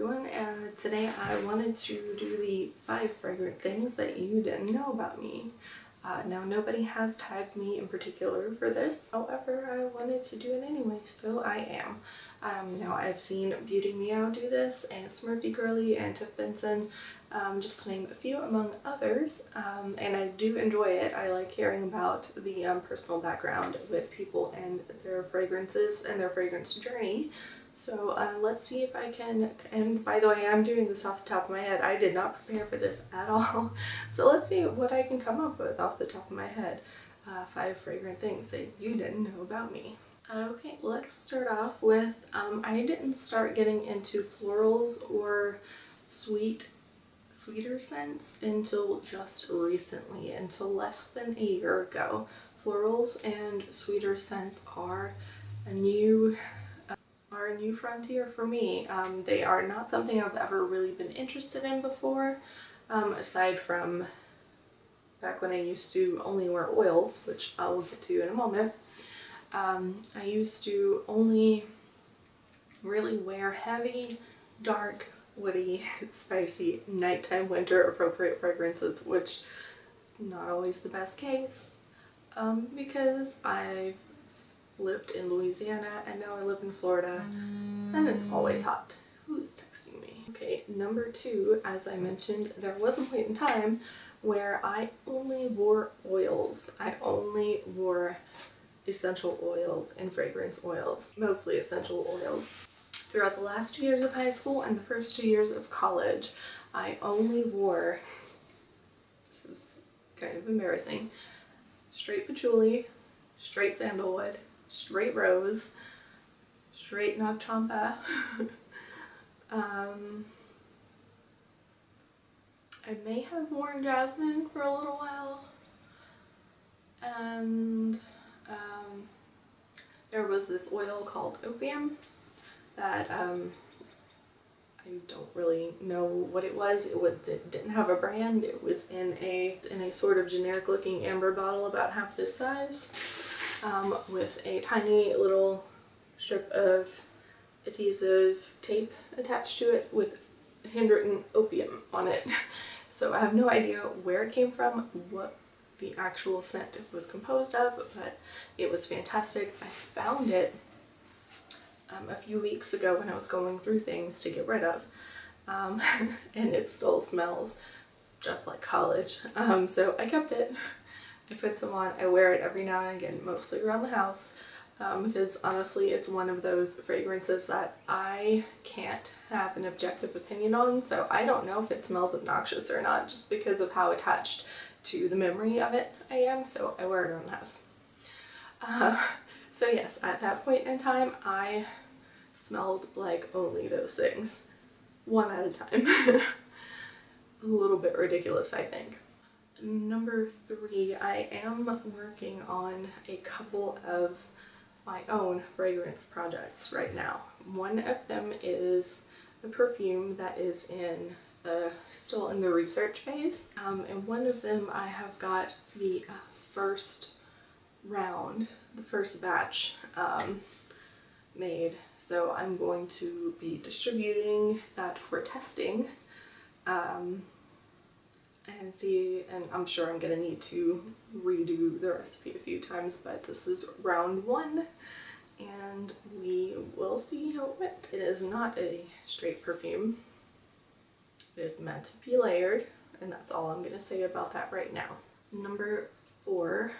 everyone, and today I wanted to do the 5 fragrant things that you didn't know about me. Now nobody has tagged me in particular for this, however I wanted to do it anyway, so I am. Now I've seen Beauty Meow do this, and Smurfy Girly, and Tiff Benson, just to name a few among others, and I do enjoy it. I like hearing about the personal background with people and their fragrances and their fragrance journey. So let's see if I can, and by the way, I'm doing this off the top of my head. I did not prepare for this at all. So let's see what I can come up with off the top of my head. 5 fragrant things that you didn't know about me. Okay, let's start off with, I didn't start getting into florals or sweeter scents until just recently, until less than a year ago. Florals and sweeter scents are a new frontier for me. They are not something I've ever really been interested in before, aside from back when I used to only wear oils, which I'll get to in a moment. I used to only really wear heavy, dark, woody, spicy, nighttime, winter appropriate fragrances, which is not always the best case, because I've lived in Louisiana and now I live in Florida and it's always hot. Who is texting me? Okay, number 2, as I mentioned, there was a point in time where I only wore oils. I only wore essential oils and fragrance oils, mostly essential oils. Throughout the last 2 years of high school and the first 2 years of college, I only wore, this is kind of embarrassing, straight patchouli, straight sandalwood, straight rose, straight Nag Champa. I may have worn jasmine for a little while, and there was this oil called opium that I don't really know what it was. It didn't have a brand. It was in a sort of generic looking amber bottle about half this size, with a tiny little strip of adhesive tape attached to it with handwritten opium on it. So I have no idea where it came from, what the actual scent was composed of, but it was fantastic. I found it a few weeks ago when I was going through things to get rid of, and it still smells just like college. So I kept it. I put some on. I wear it every now and again, mostly around the house, because honestly it's one of those fragrances that I can't have an objective opinion on, so I don't know if it smells obnoxious or not just because of how attached to the memory of it I am, so I wear it around the house. So yes, at that point in time I smelled like only those things, one at a time. A little bit ridiculous, I think. Number 3, I am working on a couple of my own fragrance projects right now. One of them is a perfume that is still in the research phase, and one of them I have got the first batch made, so I'm going to be distributing that for testing, and see, and I'm sure I'm gonna need to redo the recipe a few times, but this is round 1 and we will see how it went. It is not a straight perfume. It is meant to be layered, and that's all I'm gonna say about that right now. Number 4,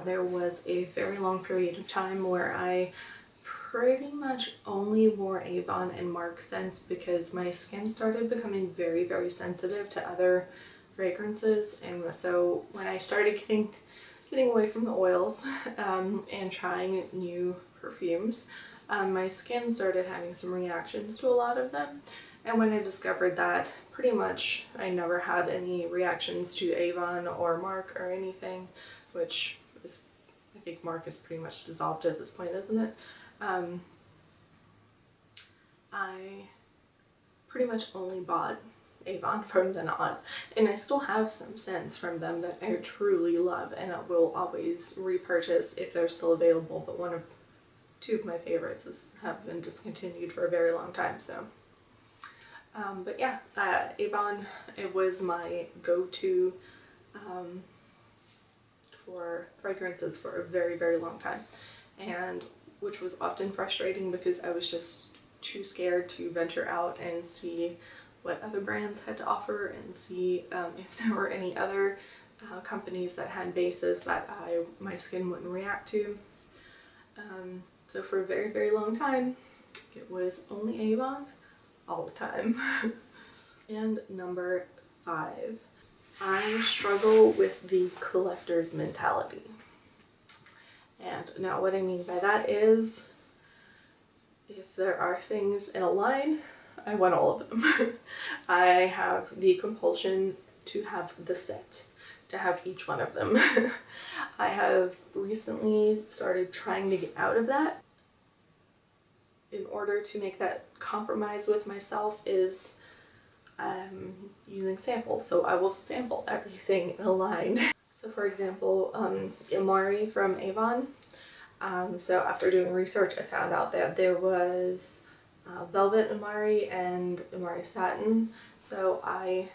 there was a very long period of time where I pretty much only wore Avon and Mark scents because my skin started becoming very, very sensitive to other fragrances, and so when I started getting away from the oils and trying new perfumes, my skin started having some reactions to a lot of them. And when I discovered that, pretty much I never had any reactions to Avon or Mark or anything, which is, I think Mark is pretty much dissolved at this point, isn't it? I pretty much only bought Avon from then on, and I still have some scents from them that I truly love and I will always repurchase if they're still available, but 2 of my favorites have been discontinued for a very long time, so But yeah, Avon, it was my go-to for fragrances for a very, very long time, and which was often frustrating because I was just too scared to venture out and see what other brands had to offer and see if there were any other companies that had bases that my skin wouldn't react to. So for a very, very long time, it was only Avon all the time. And number 5, I struggle with the collector's mentality. And now what I mean by that is, if there are things in a line, I want all of them. I have the compulsion to have the set, to have each one of them. I have recently started trying to get out of that. In order to make that compromise with myself is using samples. So I will sample everything in a line. So for example, Imari from Avon. So after doing research, I found out that there was Velvet Imari and Imari Satin. So I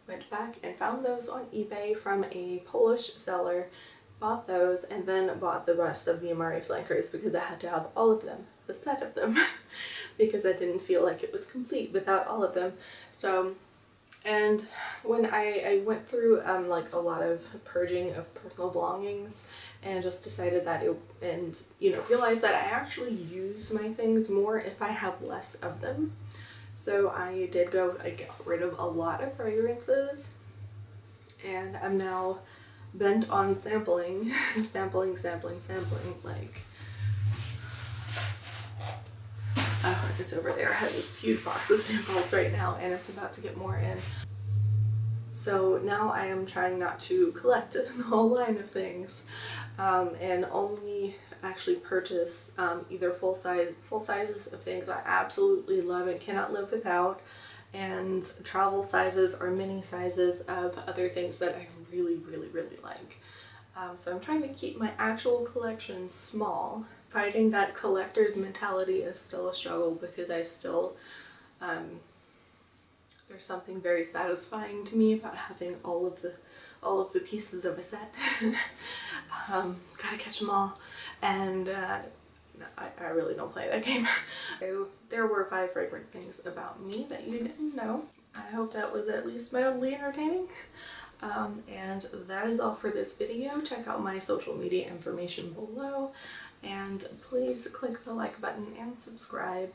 went back and found those on eBay from a Polish seller, bought those, and then bought the rest of the Imari flankers because I had to have all of them, the set of them, because I didn't feel like it was complete without all of them. So, and when I went through like a lot of purging of personal belongings and just decided that realized that I actually use my things more if I have less of them. So I got rid of a lot of fragrances, and I'm now bent on sampling, sampling, like, oh, it's over there. I have this huge box of samples right now, and I'm about to get more in. So now I am trying not to collect the whole line of things, and only actually purchase either full sizes of things I absolutely love and cannot live without, and travel sizes or mini sizes of other things that I really, really, really like. So I'm trying to keep my actual collection small. Fighting that collector's mentality is still a struggle because I still, there's something very satisfying to me about having all of the pieces of a set. Gotta catch them all, and I really don't play that game. So there were 5 fragrant things about me that you didn't know. I hope that was at least mildly entertaining. And that is all for this video. Check out my social media information below, and please click the like button and subscribe.